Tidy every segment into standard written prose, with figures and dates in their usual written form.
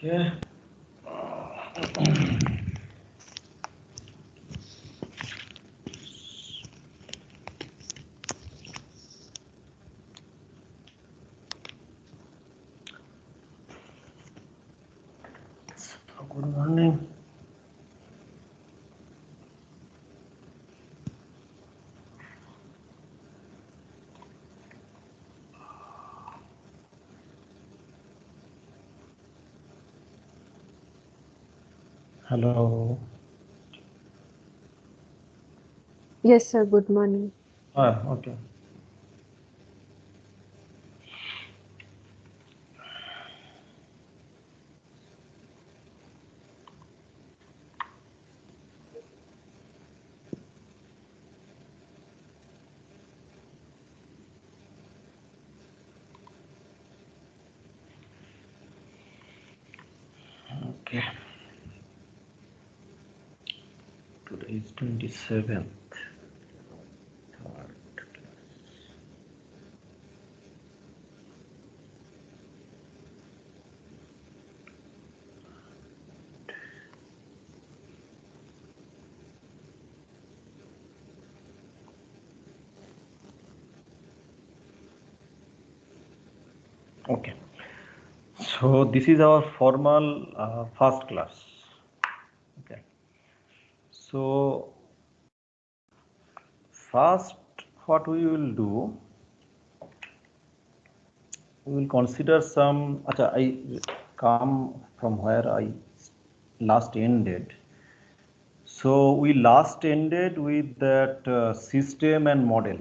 Okay. Good morning. Hello. Yes, sir. Good morning. Okay. Okay. Today is 27th. Okay. So this is our formal first class. Okay. So first, what we will do, we will consider some. I come from where I last ended. So we last ended with that system and model.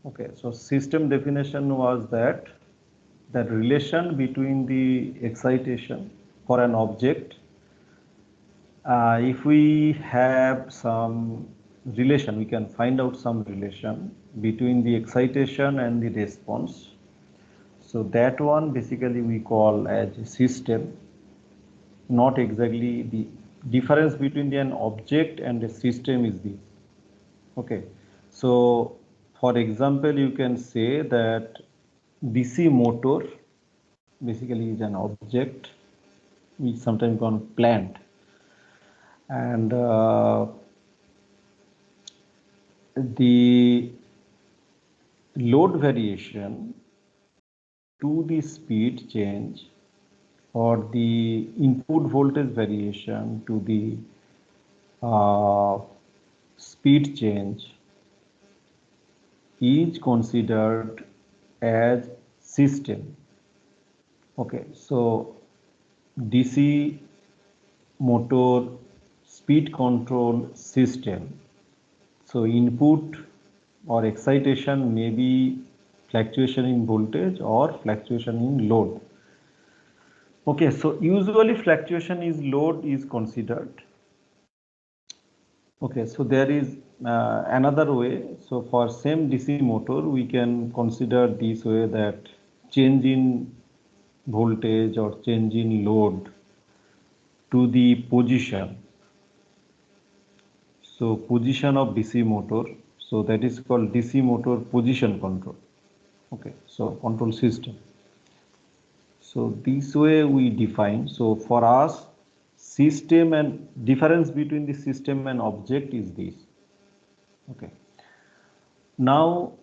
Okay, so system definition was that the relation between the excitation for an object. If we have some relation, we can find out some relation between the excitation and the response. So that one basically we call as a system, not exactly the difference between an object and a system is this. Okay, so for example, you can say that DC motor basically is an object, we sometimes call plant, and the load variation to the speed change or the input voltage variation to the speed change is considered as system. Okay, so DC motor speed control system. So input or excitation may be fluctuation in voltage or fluctuation in load. Okay, so usually fluctuation is load is considered. Okay, so there is another way. So for same DC motor, we can consider this way that change in voltage or change in load to the position. So position of DC motor. So that is called DC motor position control. Okay, so control system. So this way we define. So for us, system and difference between the system and object is this. Okay. Now,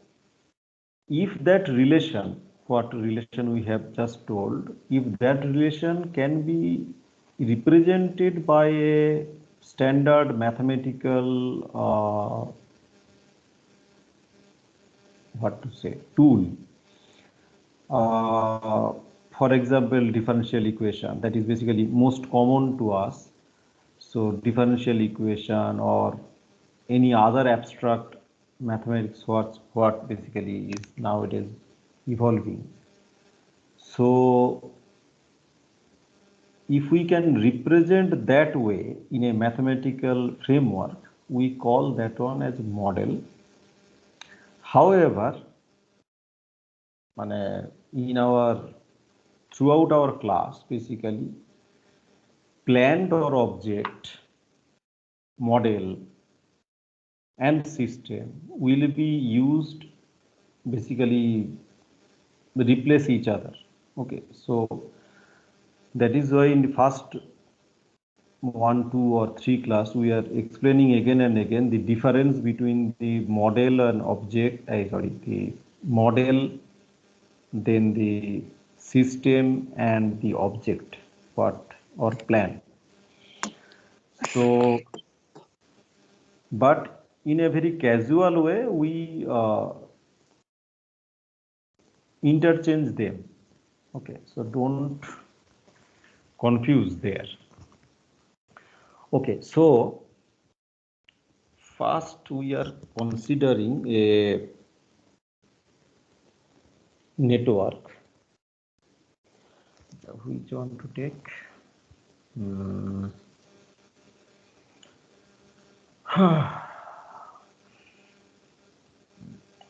if that relation, what relation we have just told, if that relation can be represented by a standard mathematical, what to say, tool, for example, differential equation, that is basically most common to us. So differential equation or any other abstract mathematics, what basically is nowadays evolving. So if we can represent that way in a mathematical framework, we call that one as model. However, in our throughout our class, basically plant or object, model and system will be used basically replace each other. Okay, so That is why in the first 1, 2, or 3 class we are explaining again and again the difference between the model and object. The model, then the system, and the object part or plan. So, but in a very casual way, we interchange them. Okay, so don't confuse there. Okay, so first we are considering a network. Which one to take?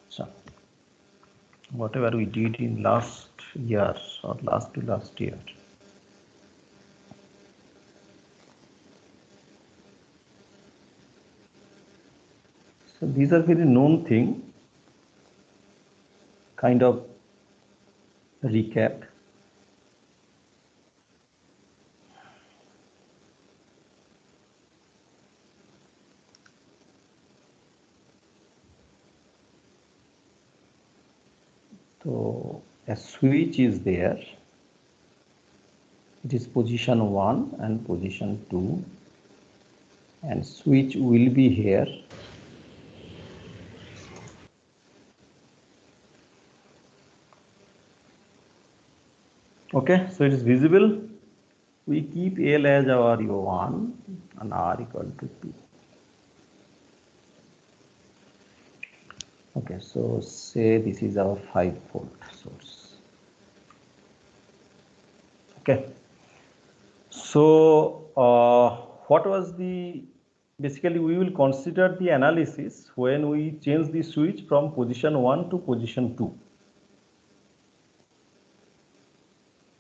So, whatever we did in last year or last to last year. So these are very known thing, kind of recap. So a switch is there. It is position 1 and position 2, and switch will be here. Okay, so it is visible. We keep L as our U1 and R equal to 2. Okay, so say this is our 5-volt source. Okay, so what was the, basically we will consider the analysis when we change the switch from position 1 to position 2.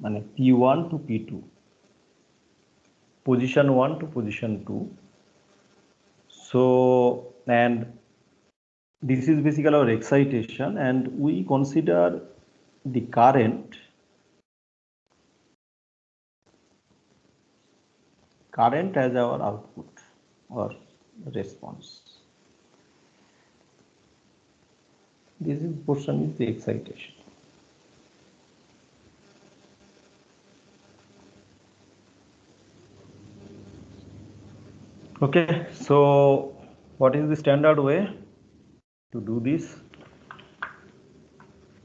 মানে P1 to P2, position 1 to position 2. So, and this is basically our excitation, and we consider the current as our output or response. This is portion is the excitation. Okay, so what is the standard way to do this?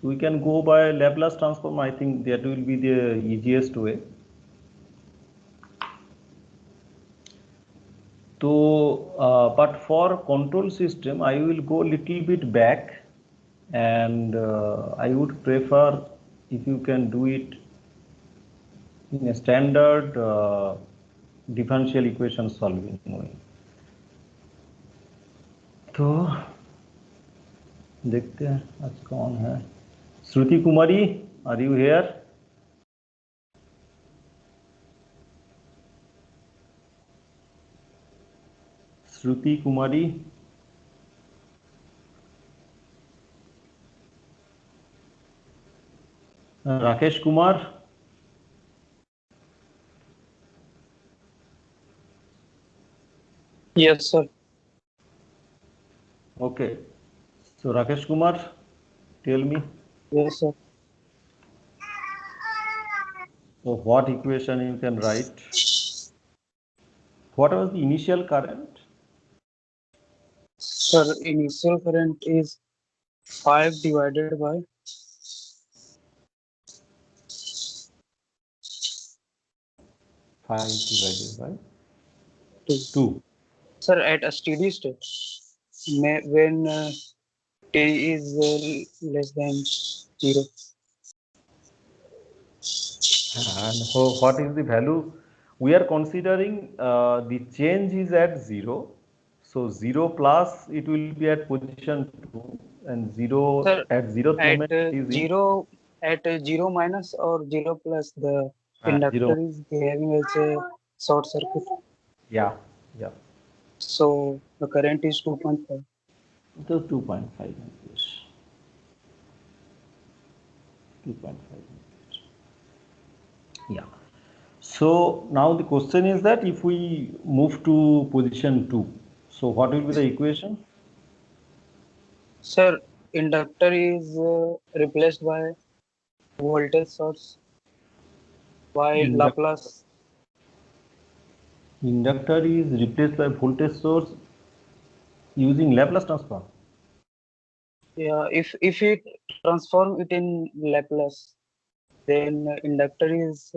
We can go by Laplace transform. I think that will be the easiest way. So, but for control system, I will go little bit back, and I would prefer if you can do it in a standard differential equation solving way. तो देखते हैं आज कौन है. श्रुति कुमारी, are you here? Shruti Kumari. Rakesh Kumar. Yes, sir. Okay, so Rakesh Kumar, tell me. Yes, sir. So what equation you can write? What was the initial current? Sir, initial current is 5 divided by 5 divided by 2. 2. Sir, at a steady state, when t is less than 0. And what is the value? We are considering the change is at 0. So 0 plus it will be at position 2, and 0 Sir, at 0th at moment is in 0 minus or 0 plus, the 0. inductor is behaving as a short circuit. Yeah, yeah. So the current is 2.5. So 2.5 amperes. 2.5 amperes. Yeah. So now the question is that if we move to position 2, so what will be the equation? Sir, inductor is replaced by voltage source by Laplace. Inductor is replaced by voltage source using Laplace transform. Yeah, if it transform it in Laplace, then inductor is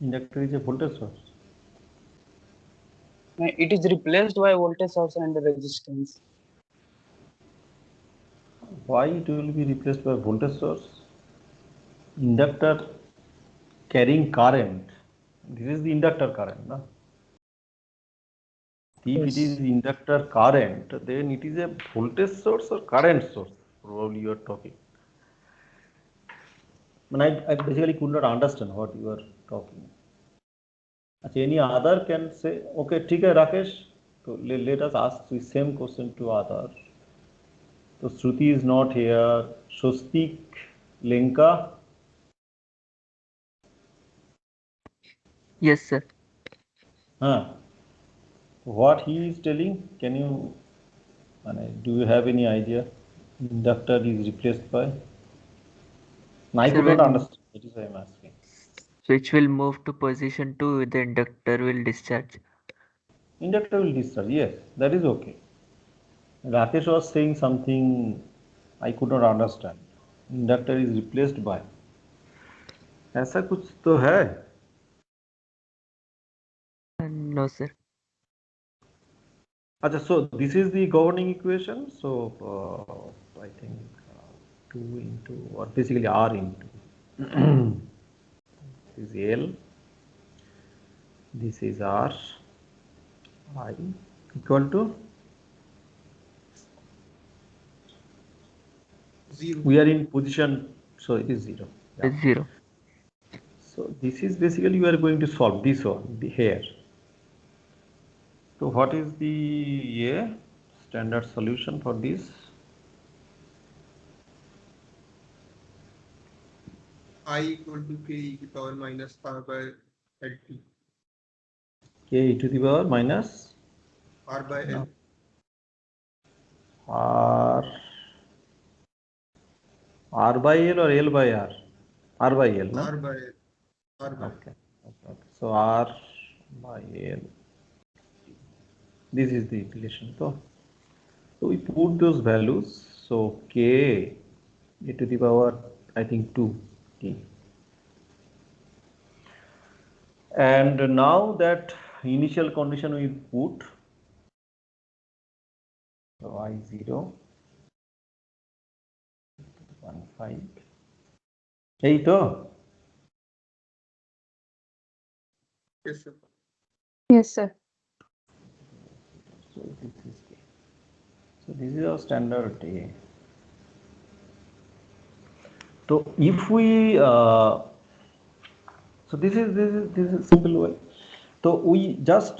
Inductor is a voltage source. it is replaced by voltage source and resistance. Why it will be replaced by voltage source? Inductor carrying current. This is the inductor current. No? If it is Yes. inductor current, then it is a voltage source or current source. Probably you are talking. I basically could not understand what you are talking. Any other can say, okay, ठीक है Rakesh. So let us ask the same question to other. So Shruti is not here. Swastik, Lenka. Yes, sir. What he is telling, can you, do you have any idea? Inductor is replaced by? I Sir, could not when understand. That is why I am asking. switch will move to position 2, the inductor will discharge. Inductor will discharge. Yes, that is okay. Rakesh was saying something I could not understand. Inductor is replaced by. ऐसा कुछ तो है. No, sir. Achha, so this is the governing equation. So I think 2 into, or basically R into this is L, this is R, I equal to 0. We are in position, so it is 0. Yeah. It's 0. So this is basically we are going to solve this one here. So what is the standard solution for this? I equal to k e to the power minus r by LT. K e to the power minus R by L. R by L or L by R? R by L, no? R by L. R by L. Okay. So R by L. This is the relation. So we put those values. So K e to the power, I think 2 T. And now that initial condition we put, so I0, 1, 5. এই তো? Yes, sir. Yes, sir. So this is our standard A. So if we so this is simple way. So we just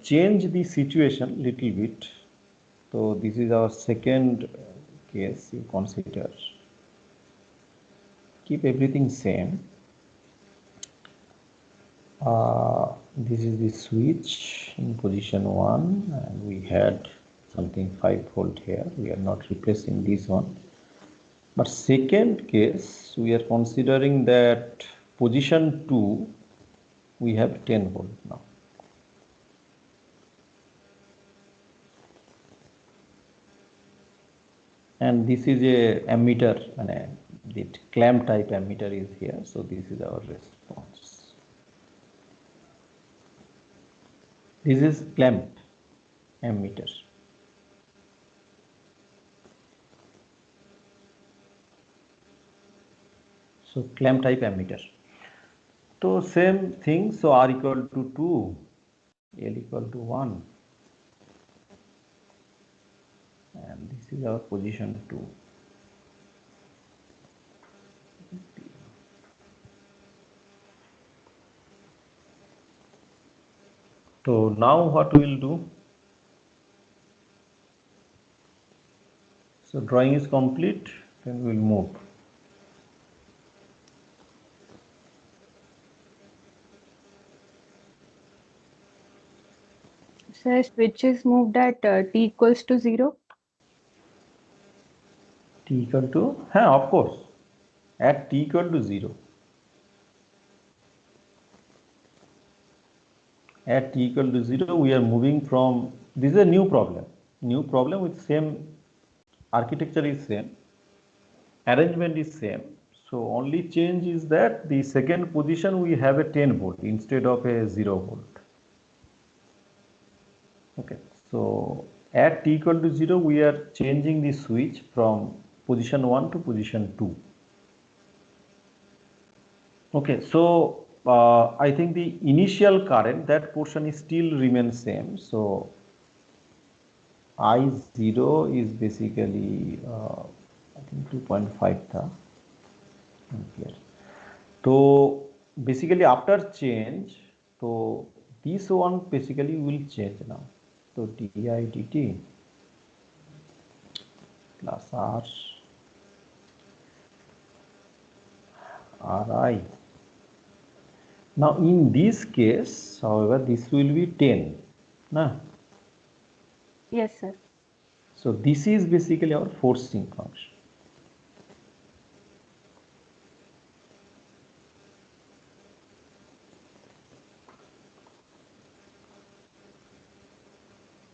change the situation little bit. So this is our second case you consider. Keep everything same. This is the switch in position 1 and we had something 5 volt here. We are not replacing this one. But second case, we are considering that position 2, we have 10 volt now. And this is a ammeter, and the clamp type ammeter is here. So this is our response. This is clamp ammeter. So clamp type ammeter. So same thing. So R equal to 2, L equal to 1. And this is our position 2. So now what we will do? So drawing is complete, then we will move. Sir, switch is moved at t equals to 0. T equal to, of course, at t equal to 0. At t equal to 0, we are moving from, this is a new problem. New problem with same architecture is same, arrangement is same. So only change is that the second position we have a 10 volt instead of a 0 volt. Okay, so at t equal to 0, we are changing the switch from position 1 to position 2. Okay, so I think the initial current, that portion is still remains same. So I0 is basically I think 2.5 ampere. So basically after change, so this one basically will change now. So di dt plus Ri. Now in this case, however, this will be 10. Nah? Yes, sir. So this is basically our forcing function.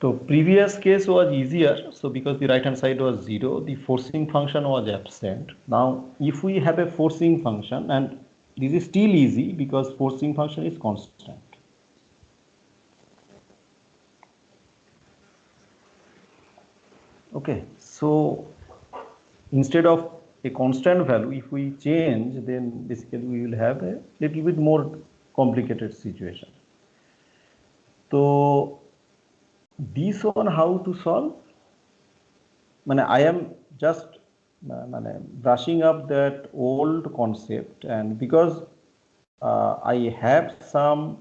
So previous case was easier. So because the right hand side was 0, the forcing function was absent. Now if we have a forcing function, and this is still easy because forcing function is constant. Okay, so instead of a constant value, if we change, then basically we will have a little bit more complicated situation. So this one how to solve? I am just brushing up that old concept, and because I have some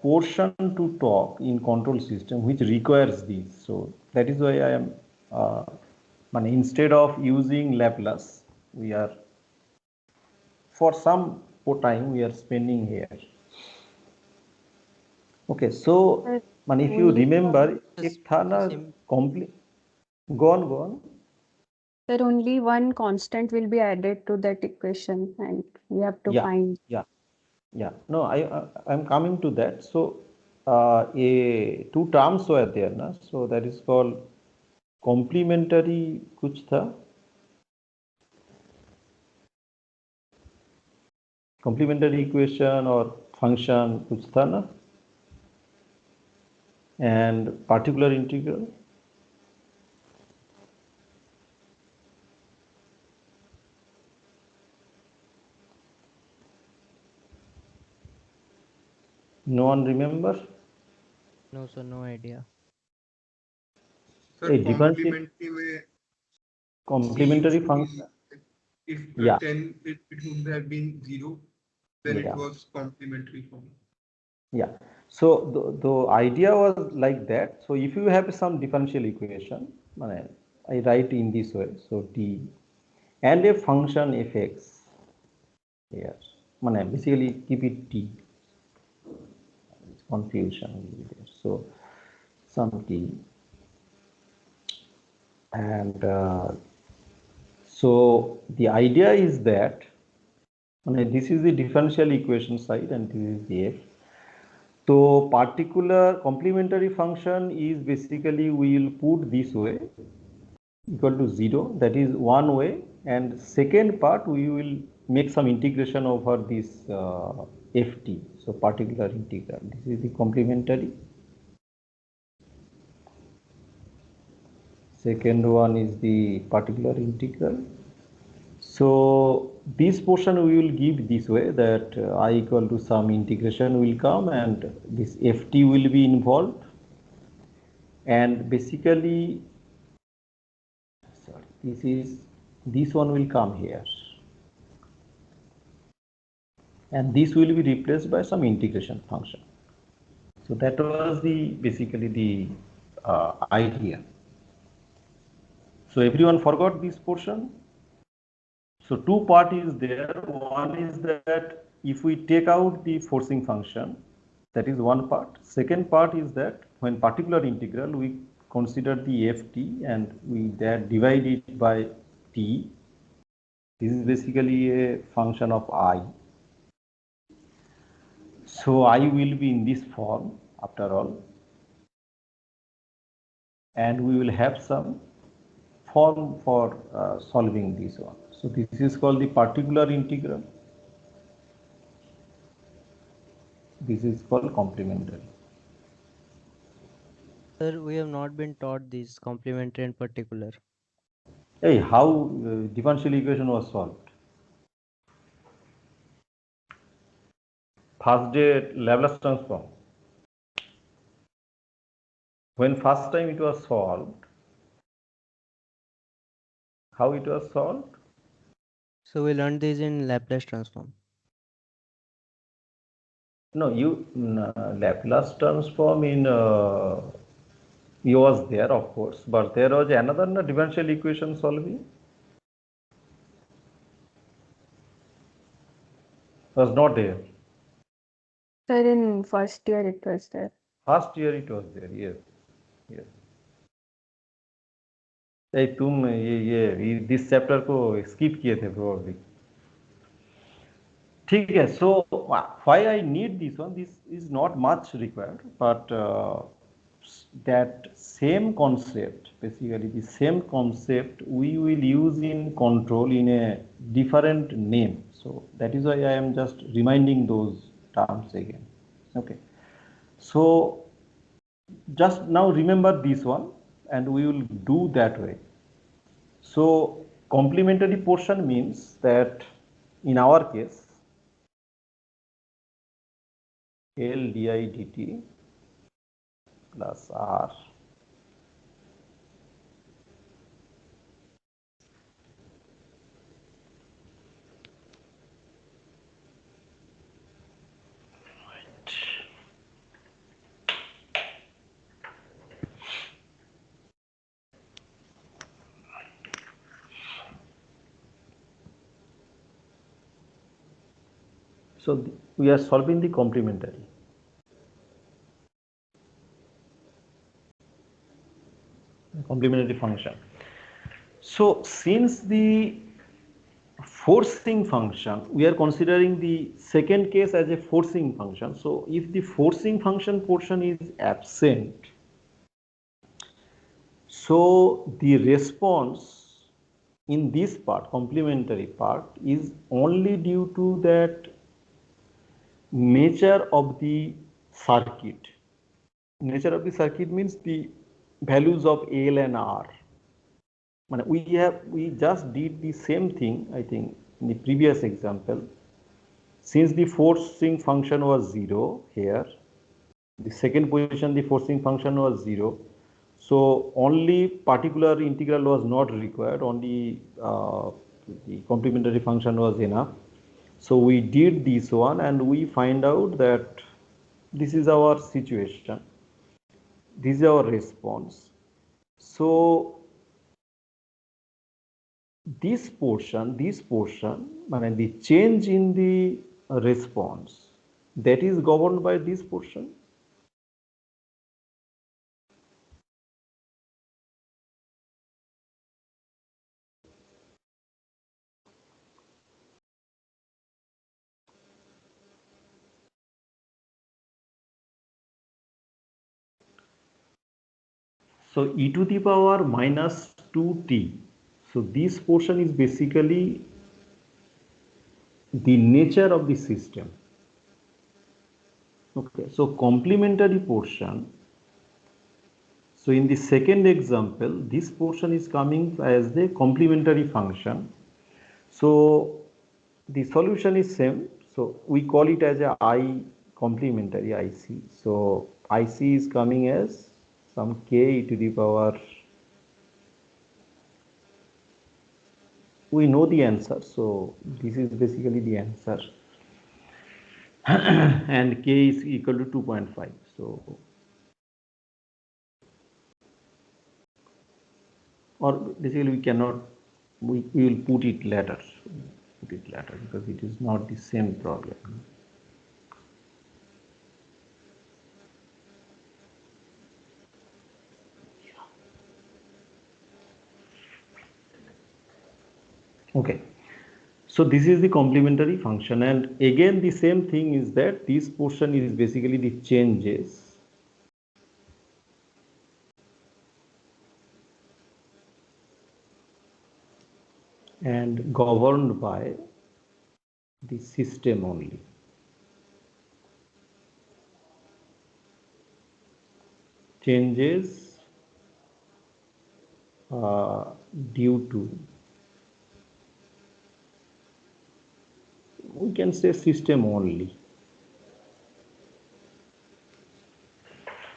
portion to talk in control system which requires this, so that is why I am instead of using Laplace, we are for some time we are spending here. Okay, so Sir, if you only remember, Yes, एक था ना same. complete. Go on. Sir, only one constant will be added to that equation, and we have to Yeah, find. yeah. No, I'm coming to that. So, two terms were there, na? So that is called complementary. कुछ था? Complementary equation or function कुछ था ना? And particular integral. No one remember? No, sir, no idea. Sir, A differential complementary C function. if Yeah. 10 it would have been 0, then it Yeah. was complementary form. Yeah. So the idea was like that. So if you have some differential equation, I write in this way. So t and a function fx here. Basically keep it t. Confusion will be there. So some t, and so the idea is that this is the differential equation side and this is the f. So particular complementary function is basically we will put this way equal to 0, that is one way, and second part we will make some integration over this ft, so particular integral. This is the complementary. Second one is the particular integral. So this portion we will give this way, that I equal to some integration will come and this ft will be involved, and basically this one will come here, and this will be replaced by some integration function. So that was basically the idea. So everyone forgot this portion. So two part is there. One is that if we take out the forcing function, That is one part. Second part is that when particular integral, we consider the ft and we that divide it by t. This is basically a function of I. So I will be in this form after all, and we will have some form for solving this one. So this is called the particular integral. This is called complementary. Sir, we have not been taught these complementary and particular. Hey, how differential equation was solved? First day Laplace transform. When first time it was solved, how it was solved? So we learned these in Laplace transform. No, Laplace transform in it was there, of course, but there was another differential equation solving. Was not there. Sir, in first year it was there. First year it was there. Yes, yes. Hey, तुम ये this chapter को skip किए थे probably. ठीक है. So why I need this one? This is not much required, but that same concept, basically the same concept, we will use in control in a different name. So that is why I am just reminding those terms again. Okay. So just now remember this one, and we will do that way. So complementary portion means that in our case, L di dt plus R so we are solving the complementary. Complementary function. So since the forcing function, we are considering the second case as a forcing function. So if the forcing function portion is absent, so the response in this part, complementary part, is only due to that nature of the circuit. Nature of the circuit means the values of L and R. We just did the same thing, I think, in the previous example. Since the forcing function was 0 here, the second position the forcing function was 0, so only particular integral was not required, only the complementary function was enough. So we did this one and we find out that this is our situation, this is our response. So this portion, the change in the response, that is governed by this portion. So e to the power minus 2t. So this portion is basically the nature of the system. Okay, so complementary portion. So in the second example, this portion is coming as the complementary function. So the solution is same. So we call it as a I complementary IC. So IC is coming as some k e to the power. We know the answer, so this is basically the answer. And k is equal to 2.5. So, or basically we cannot, we will put it later. Because it is not the same problem. Okay. So this is the complementary function, and again the same thing is that this portion is basically the changes and governed by the system only. Changes due to, we can say, system only.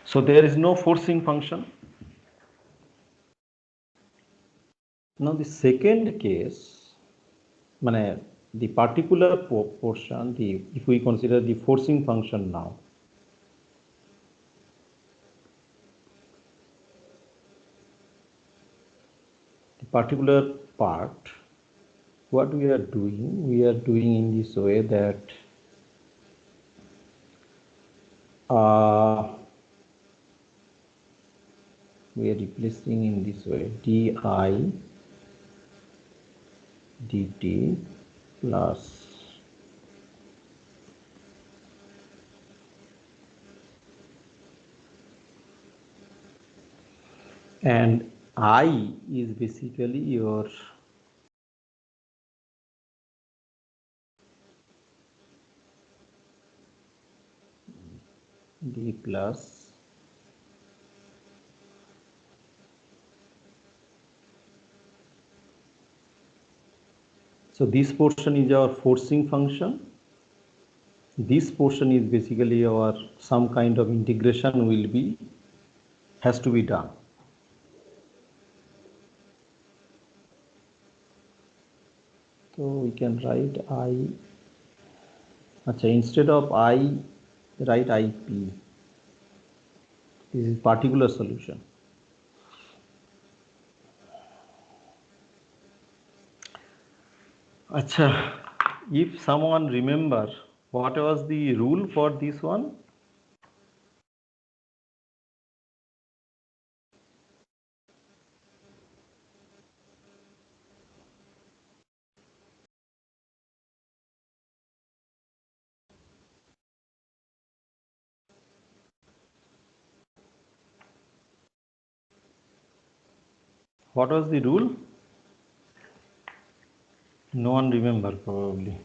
So there is no forcing function. Now the second case, the particular portion, if we consider the forcing function now, the particular part, what we are doing in this way that we are replacing in this way di dt plus and I is basically your d plus so this portion is our forcing function. This portion is basically our some kind of integration has to be done. So we can write I, instead of I, write IP. This is particular solution. If someone remember what was the rule for this one? What was the rule? No one remember probably.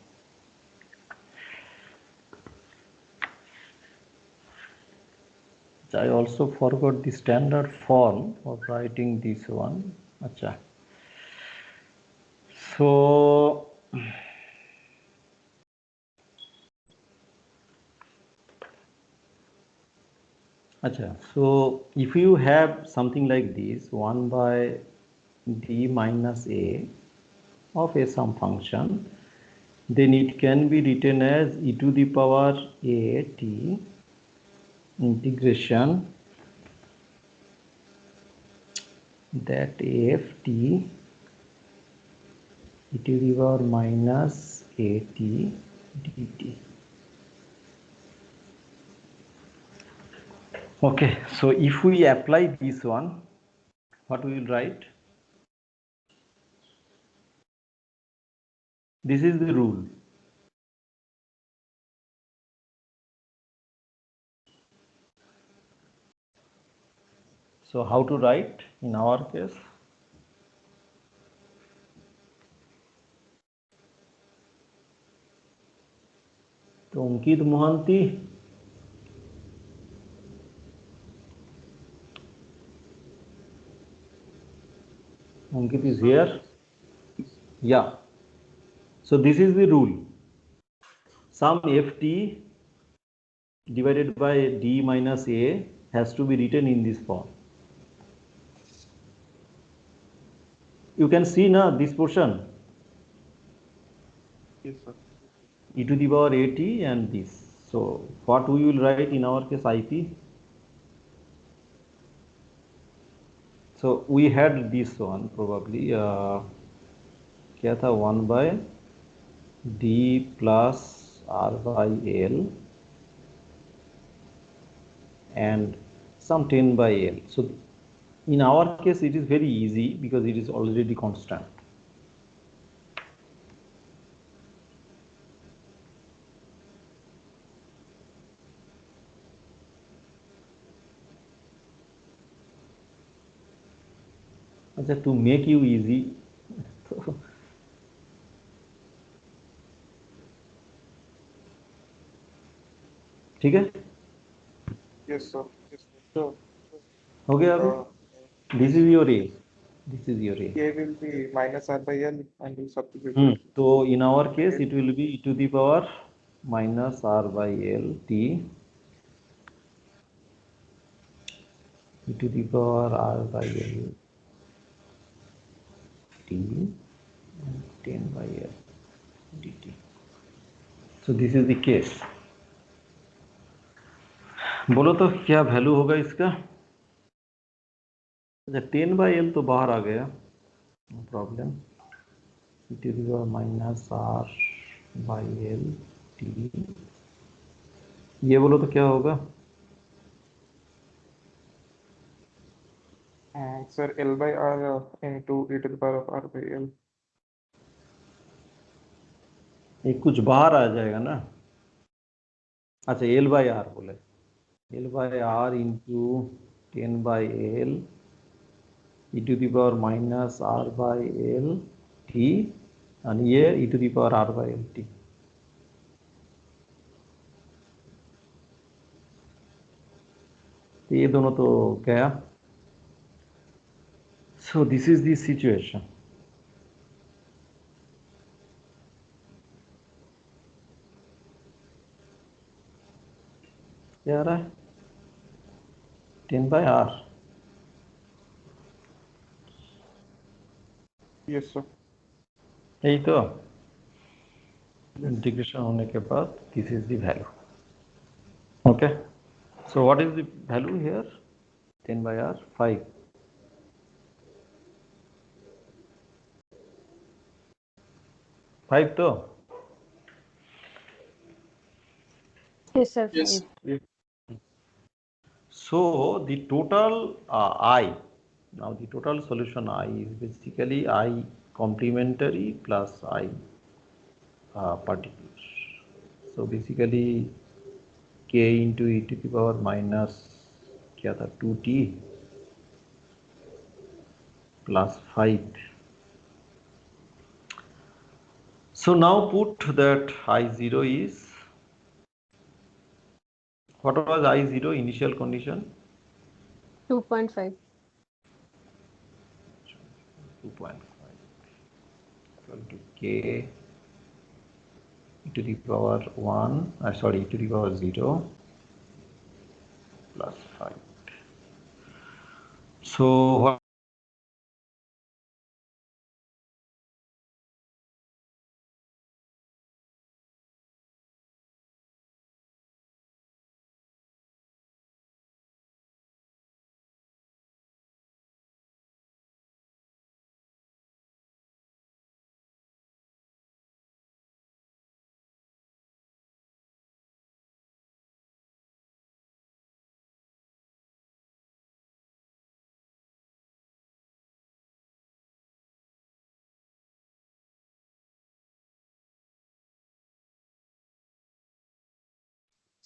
I also forgot the standard form of writing this one. So so if you have something like this 1 by d minus a of a some function, then it can be written as e to the power a t integration that f t e to the power minus a t dt. Okay, so if we apply this one, what we will write? This is the rule. So how to write in our case? So Ankit Mohanty, Ankit is here. Yeah. So this is the rule. Sum ft divided by d minus a has to be written in this form. You can see now this portion. Yes, sir. E to the power at and this. So what we will write in our case IP. So we had this one probably. क्या था 1 by d plus r by l and some 10 by l. So in our case it is very easy because it is already constant. अच्छा, to make you easy, तो ठीक है, Yes, sir. So, हो गया अभी. uh, this is your A, this is your A. K will be minus R by L and we substitute it. तो in our case it will be e to the power minus r by l t, e to the power r by l t, 10 by l dt. So this is the case. बोलो तो क्या value होगा इसका. अच्छा, 10 by l तो बाहर आ गया, no problem. e to the power minus r by l t, ये बोलो तो क्या होगा. Sir, L by R into e to the power of R by L. ये कुछ बाहर आ जाएगा ना. अच्छा, एल बाई आर बोले, L by R into 10 by L e to the power minus R by L T, आणि ये e to the power R by L T. तो ये दोनों तो गया. So this is the situation. क्या आ रहा है, 10 बाई आर. Yes, sir. यही तो इंटीग्रेशन होने के बाद this is the value. Okay, so what is the value here, 10 by R 5. 5 तो. Yes, sir. 5. So the total I, now the total solution I is basically I complementary plus I particular. So basically k into e to the power minus क्या था 2t plus 5. So now put that I0 is, what was I0 initial condition, 2.5. 2.5 equal to k e to the power 1, sorry, e to the power 0 plus 5. So what,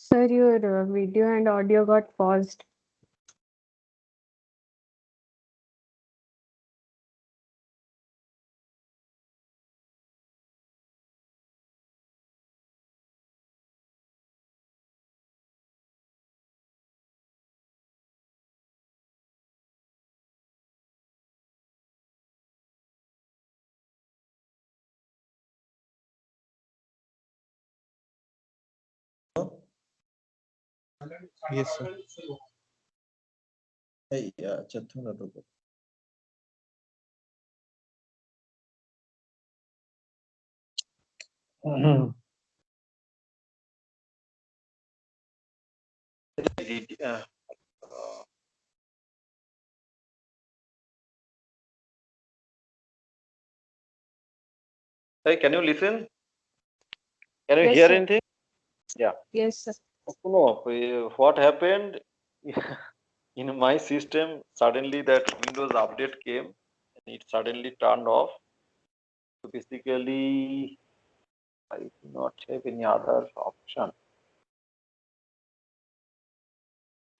Sir, your video and audio got paused. Yes, sir. अच्छा थोड़ा रुको. Hey, can you listen? Can you Yes, hear sir. anything? Yeah. Yes, sir. No, what happened in my system, suddenly that Windows update came and it suddenly turned off. So basically, I do not have any other option.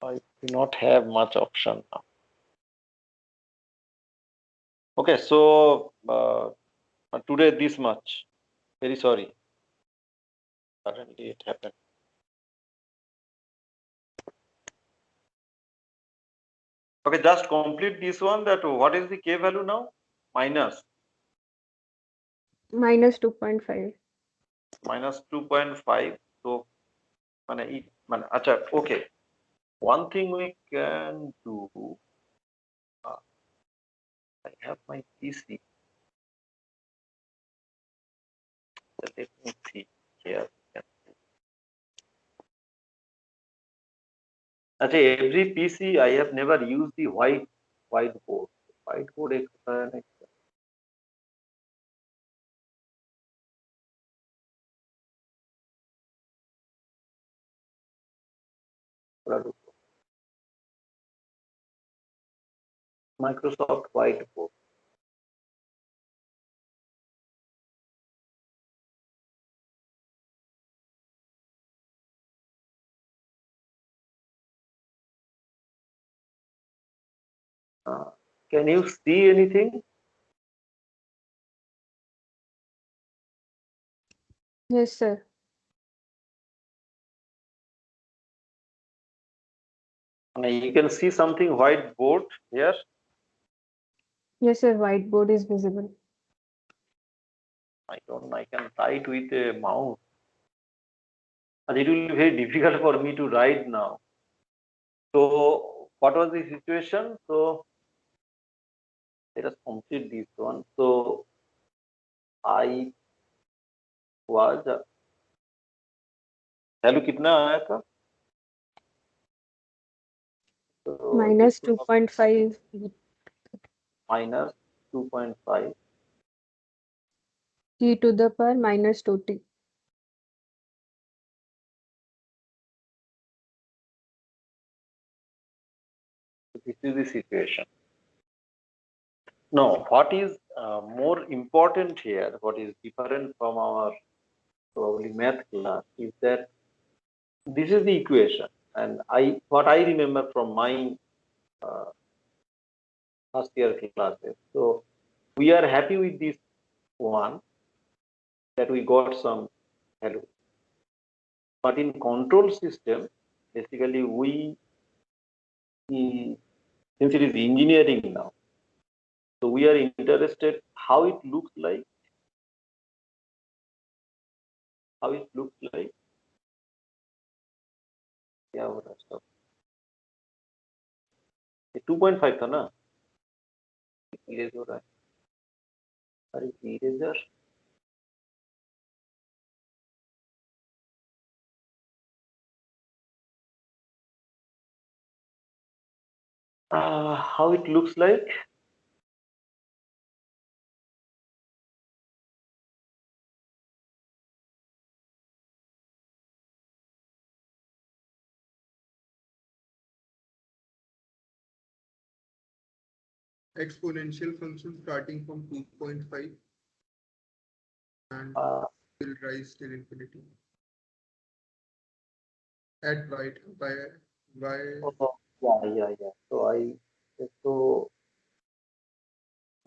I do not have much option now. Okay, so today this much. Very sorry. Suddenly it happened. Okay, just complete this one. That what is the K value now? Minus minus 2.5. minus 2.5. So, acha, okay. One thing we can do. I have my PC. Let me see here. Actually, every PC I have never used the whiteboard. Whiteboard एक Microsoft Whiteboard. Can you see anything? Yes, sir. You can see something whiteboard here. Yes, sir. Whiteboard is visible. I don't know. I can write with a mouse. And it will be very difficult for me to write now. So, what was the situation? So, let us complete this one. So, I was value कितना आया था? So, Minus this was 2.5 minus 2.5. t to the power minus 2t. This is the situation. Now, what is more important here, what is different from our probably math class, is that this is the equation, and what I remember from my uh, first year classes. So we are happy with this one that we got some value, but in control system, basically since it is engineering now, so we are interested how it looks like, क्या हो रहा है सब? ये 2.5 था ना? Erase हो रहा है. अरे eraser. How it looks like? Exponential function starting from 2.5 and will rise till infinity. At by Yeah. So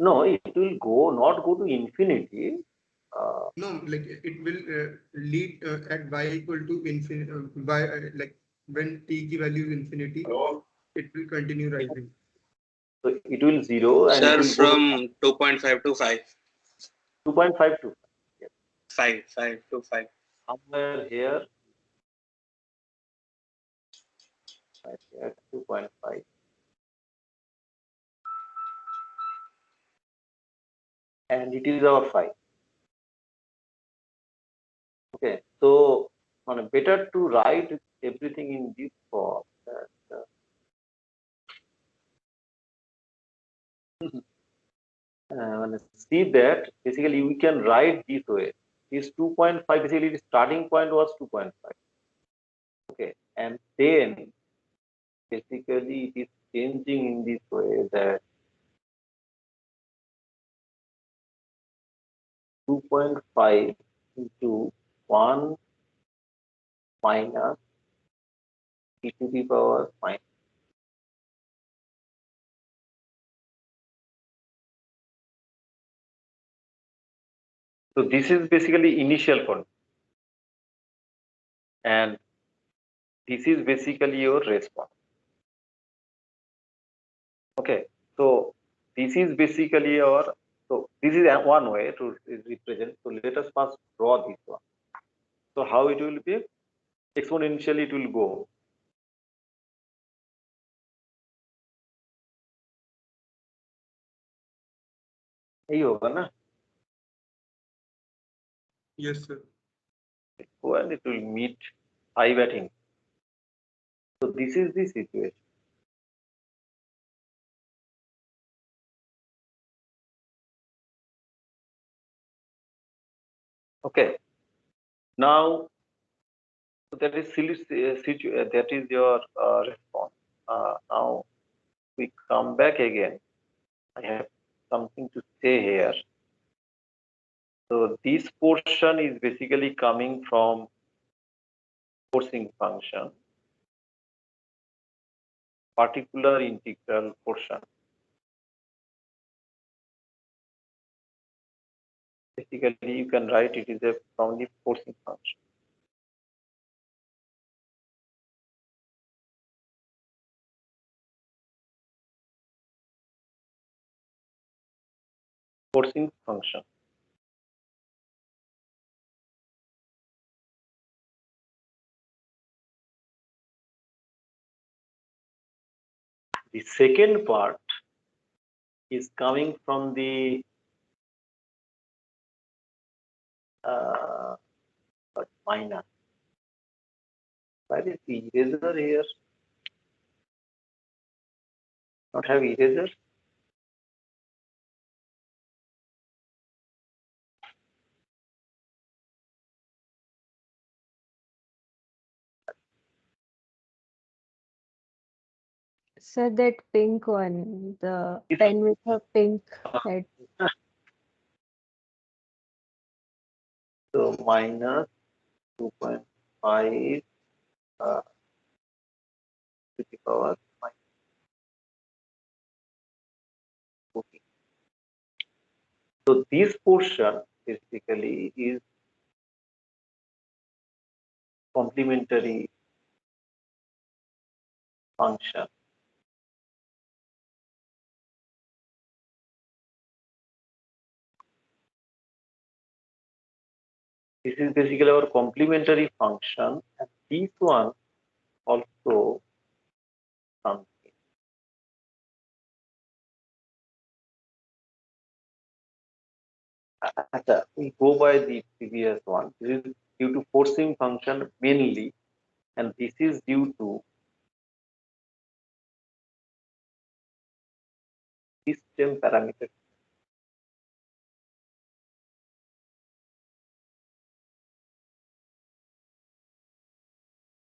no, it will not go to infinity. no, like it will lead at y equal to infinity by like when t की value is infinity, it will continue rising. So it will zero and it Sir, will go from 2.5 to 5. 2.5 to 5 to 5. somewhere here. Right here, 2.5. And it is our 5. Okay, so better to write everything in this form. See that basically we can write this way. This 2.5 basically the starting point was 2.5. Okay, and then basically it is changing in this way that 2.5 into 1 minus e to the power minus. So this is basically initial condition, and this is basically your response. Okay, so this is basically our, so this is one way to represent. So let us first draw this one. So how it will be? Exponentially it will go. यही होगा ना? Yes, sir. When it will meet 5 at infinity. So this is the situation. Okay. Now that is that is your response. Now we come back again. I have something to say here. So this portion is basically coming from forcing function, particular integral portion. Basically, you can write it is from the forcing function. Forcing function. The second part is coming from the minus. Where is the eraser here? Not have eraser? Sir, that pink one, the Yes. pen with a pink head. So minus 2.5 to the power minus 14. So this portion basically is complementary function. This is basically our complementary function, and this one also something. We go by the previous one. This is due to forcing function mainly, and this is due to system parameter.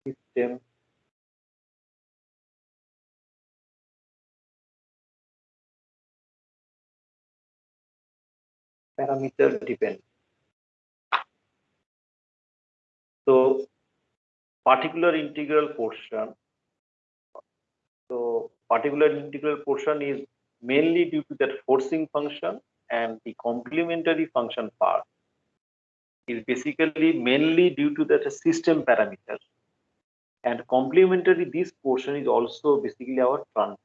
System parameter dependent. So particular integral portion. So particular integral portion is mainly due to that forcing function, and the complementary function part is basically mainly due to that system parameter. And complementary, this portion is also basically our transfer.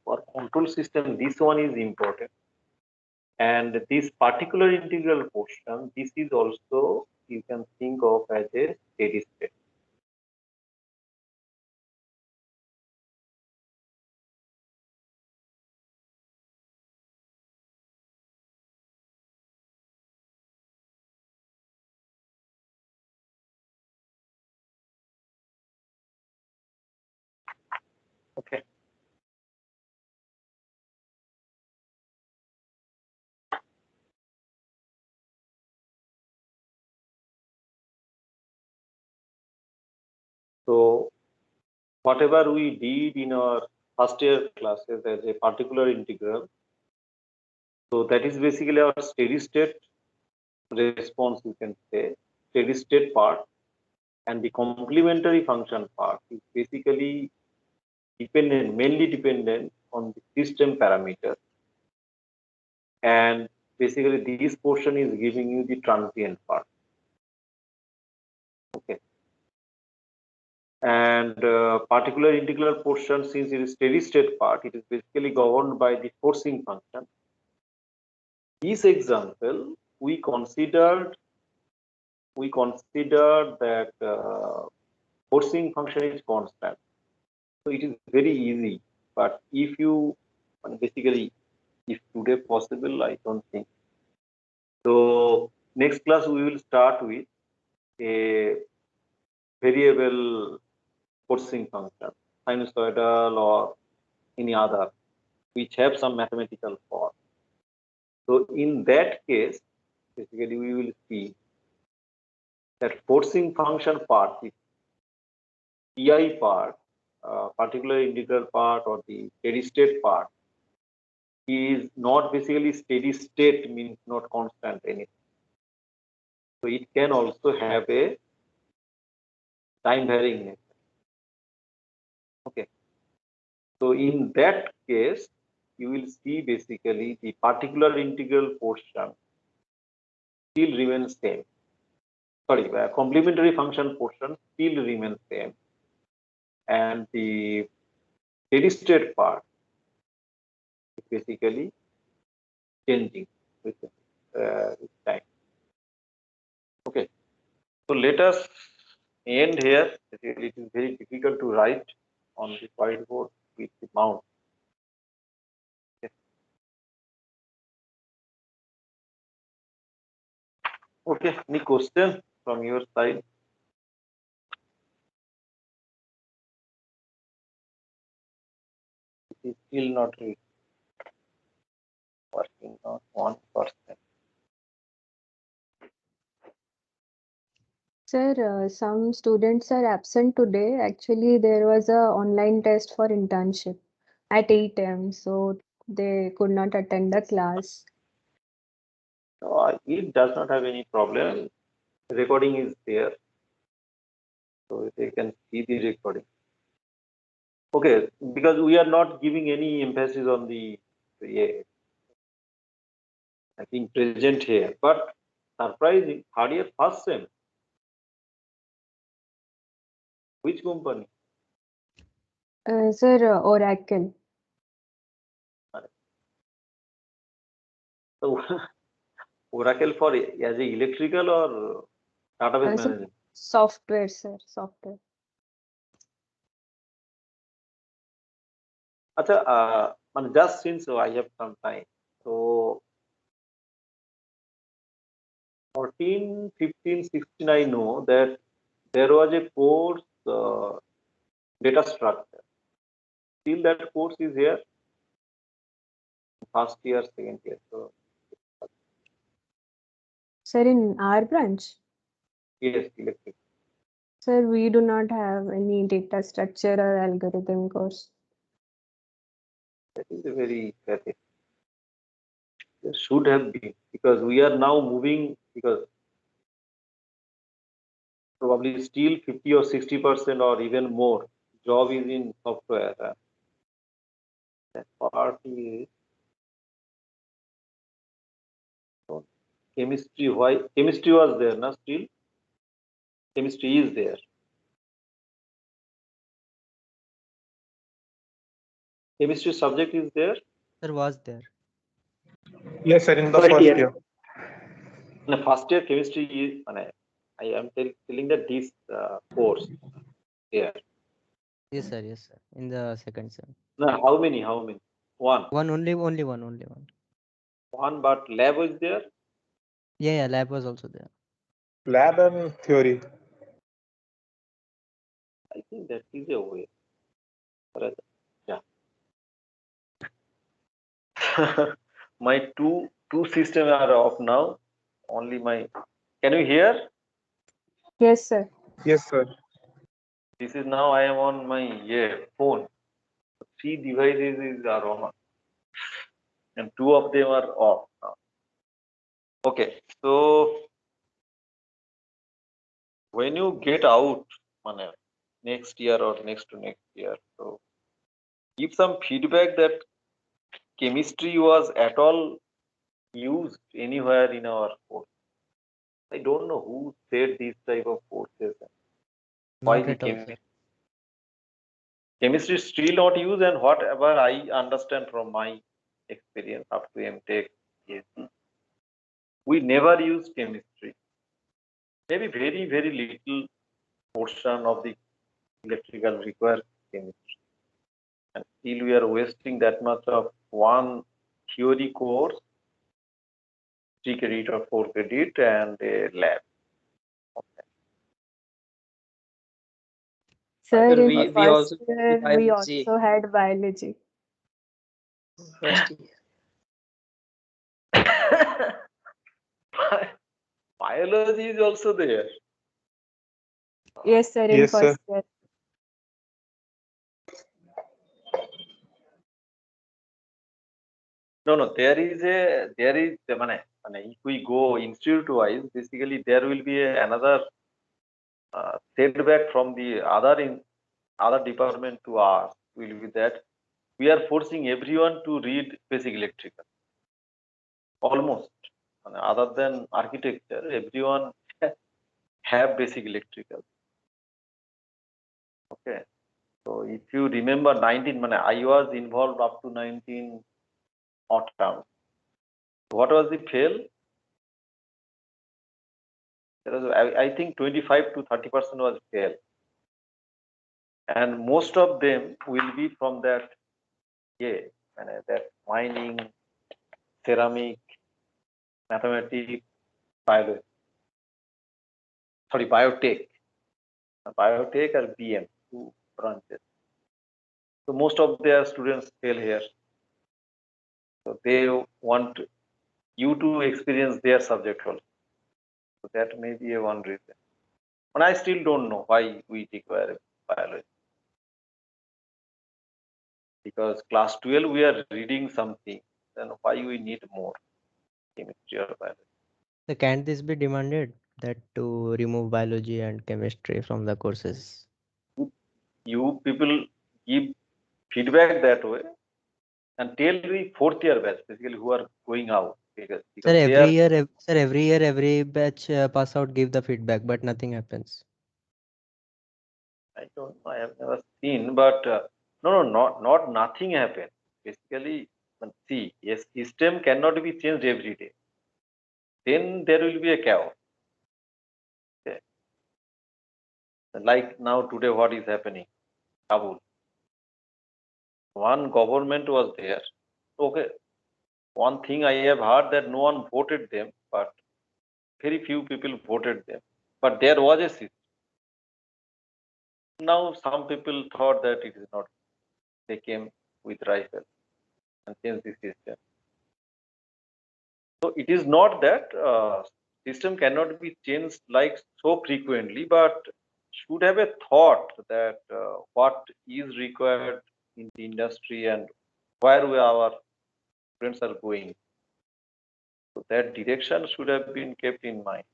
For control system, this one is important. And this particular integral portion, this is also, you can think of as a steady state. Okay. So whatever we did in our first year classes as a particular integral, so that is basically our steady state response, you can say. steady state part, and the complementary function part is basically mainly dependent on the system parameter, and basically this portion is giving you the transient part. Okay. And particular integral portion, since it is steady state part, it is basically governed by the forcing function. This example, we considered that forcing function is constant, so it is very easy. But if you basically, if today possible, I don't think so. Next class we will start with a variable forcing function, sinusoidal or any other, which have some mathematical form. So in that case, basically we will see that forcing function part, the PI part, particular integral part or the steady state part, is not basically steady state, means not constant anything. So it can also have a time varying nature. Okay. So in that case, you will see basically the particular integral portion still remains same. Sorry, complementary function portion still remains same, and the steady state part is basically changing with time. Okay, so let us end here. It is very difficult to write on the whiteboard with the mouse. Okay, any question from your side? It is still not working on 1%. Sir, some students are absent today. Actually, there was a online test for internship at 8 a.m. So they could not attend the class. No, it does not have any problem. Recording is there, so they can see the recording. Okay, because we are not giving any emphasis on the I think present here, but surprising, third year first sem. Which company? Sir, Oracle. So Oracle for as a electrical or database So management? software, sir, software. Acha, just since I have some time, so 14, 15, 16, I know that there was a course data structure. Still that course is here, first year, second year. So Sir, in our branch, yes, electric. sir, we do not have any data structure or algorithm course. That is a very pathetic. There should have been, because we are now moving, because probably still 50 or 60% or even more job is in software. That part is chemistry. Why chemistry was there? Now still chemistry is there. Chemistry subject is there. Sir, was there. Yes, sir, in the first year. In the first year, chemistry is. I am telling that this course here. Yes, sir. Yes, sir. In the second sem. Now, how many? How many? One. Only one. One, but lab is there. Yeah, lab was also there. Lab and theory. I think that is a way. Yeah. My two systems are off now. Only my. Can you hear? Yes, sir. Yes, sir. This is now I am on my phone. 3 devices are on, and 2 of them are off now. Okay, so when you get out, next year or next to next year, so give some feedback that chemistry was at all used anywhere in our course. I don't know who said these type of courses. Why Not the at all, sir. chemistry is still not used, and whatever I understand from my experience up to MTech, PhD, we never use chemistry. Maybe very, very little portion of the electrical requires chemistry. And still we are wasting that much of one theory course, 3 credit or 4 credit, and a lab. Sir, Sir, in we first also year, we biology also had biology. first year. Biology is also there. Yes, sir, in Yes, sir. first year. No, if we go institute wise, basically there will be another setback from the other department to us will be that we are forcing everyone to read basic electrical. Almost. Other than architecture, everyone have basic electrical. Okay. So if you remember 19, I was involved up to 19 odd terms. What was the fail? There was, I think 25 to 30% was fail. And most of them will be from that, that mining, ceramic, mathematics, biology. Sorry, biotech. Biotech or BM, two branches. So most of their students fail here. So they want you to experience their subject also. So that may be a one reason. And I still don't know why we require biology. Because class 12 we are reading something, then why we need more chemistry or biology? So can this be demanded that to remove biology and chemistry from the courses? You people give feedback that way and tell the fourth year batch basically who are going out because Sir, they are, every year, every batch pass out give the feedback, but nothing happens. I don't know, I have never seen, but not nothing happened. Basically, see, yes, system cannot be changed every day. Then there will be a chaos. Okay. Like now today, what is happening? Kabul. One government was there. Okay. One thing I have heard that no one voted them, but very few people voted them. But there was a system. Now some people thought that it is not. They came with rifle and changed the system. So it is not that system cannot be changed like so frequently, but should have a thought that what is required in the industry and where our friends are going. So that direction should have been kept in mind.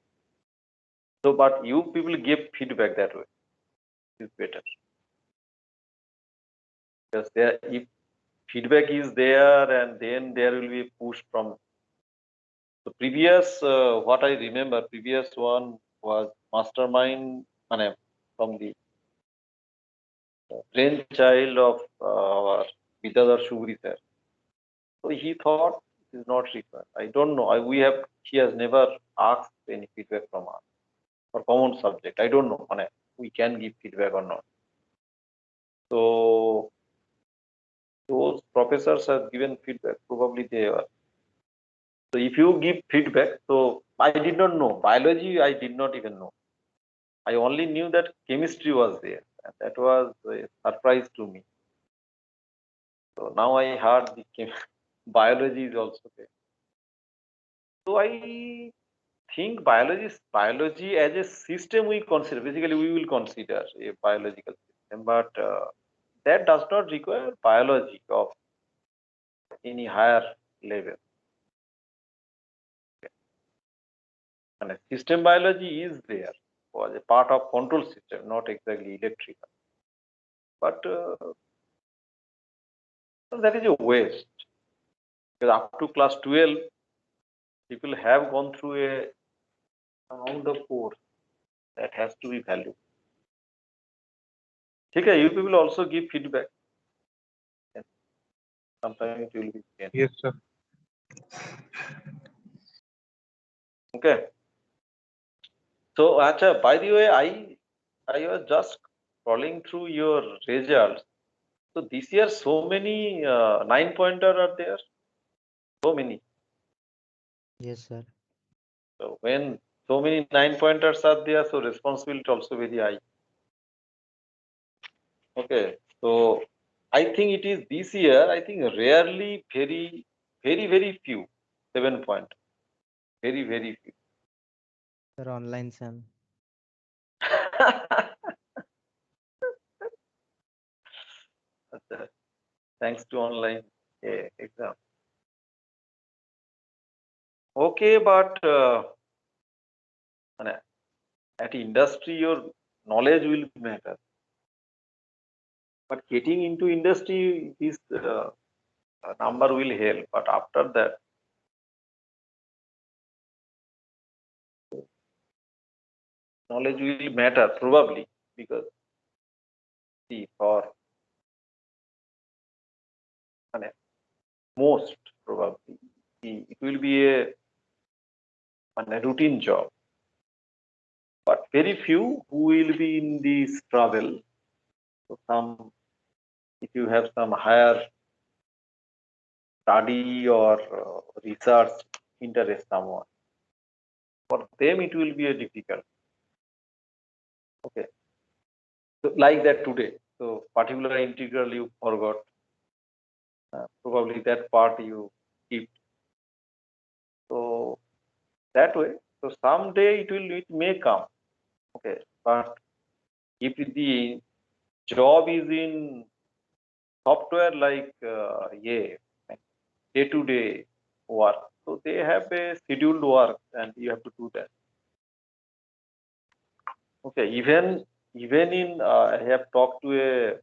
So, but you people give feedback that way. Is better because there, if feedback is there, and then there will be a push from the previous. What I remember, previous one was mastermind, from the brainchild of our Vidadhar Shubri sir. So he thought it is not required. I don't know. He has never asked any feedback from us for common subject. I don't know. We can give feedback or not. So those professors have given feedback. Probably they are. So if you give feedback, so I did not know biology. I did not even know. I only knew that chemistry was there, and that was a surprise to me. So now I heard the biology is also there. So I think biology as a system we consider. Basically, we will consider a biological system, but that does not require biology of any higher level. And system biology is there. was a part of control system, not exactly electrical. But that is a waste. Because up to class 12, people have gone through a amount of course that has to be valued. Okay, you people also give feedback. Sometimes it will be changed. Yes, sir. Okay. So, Acha, by the way, I was just scrolling through your results. So this year, so many 9-pointer are there. So many. Yes, sir. So when so many 9-pointers are there, so responsibility also very high. Okay. So I think it is this year. I think rarely, very few 7-point. Very few. Sir, online Sam. Thanks to online exam. Okay, but at industry, your knowledge will matter. But getting into industry, this number will help. But after that, knowledge will matter probably, because see, for most probably it will be a routine job, but very few who will be in this travel. So some, if you have some higher study or research interest, someone, for them it will be a difficult. Okay, so like that today, so particular integral you forgot, probably that part you keep. So that way, so someday it may come. Okay, but if the job is in software like day-to-day work, so they have a scheduled work and you have to do that. Okay, even in I have talked to a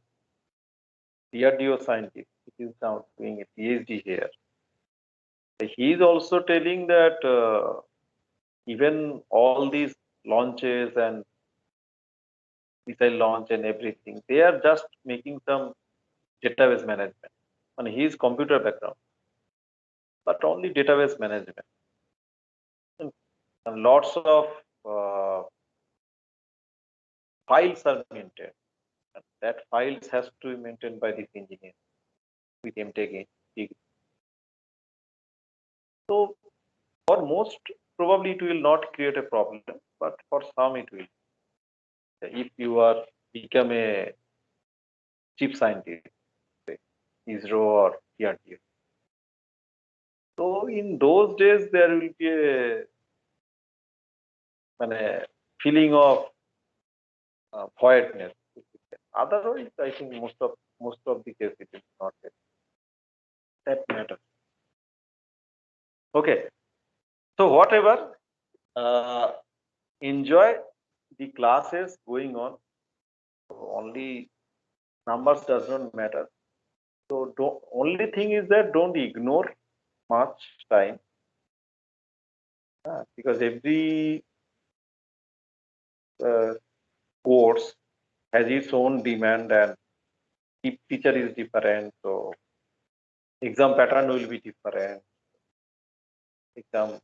DRDO scientist, which is now doing a PhD here. He is also telling that even all these launches and missile launch and everything, they are just making some database management. And his computer background, but only database management. And lots of files are maintained. And that files has to be maintained by this engineer with MTech degree. So for most, probably it will not create a problem, but for some it will. If you are become a chief scientist, say, ISRO or DRDO. So in those days there will be a feeling of voidness. Otherwise, I think most of the case it is not that matter. Okay, so whatever, enjoy the classes going on. So only numbers does not matter. So only thing is that don't ignore much time, because every course has its own demand and teacher is different. So exam pattern will be different. Exam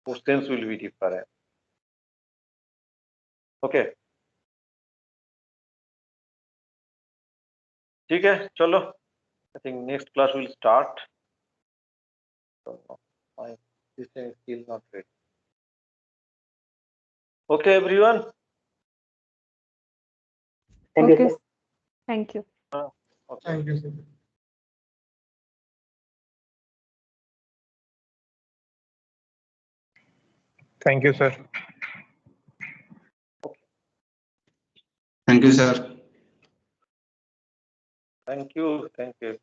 questions will be different. Okay. ठीक है, चलो. I think next class will start. So my system is still not ready. Okay, everyone. Thank you, Okay, sir. thank you. Okay. Thank you, sir. Thank you, sir. Thank you, sir. Thank you. Thank you.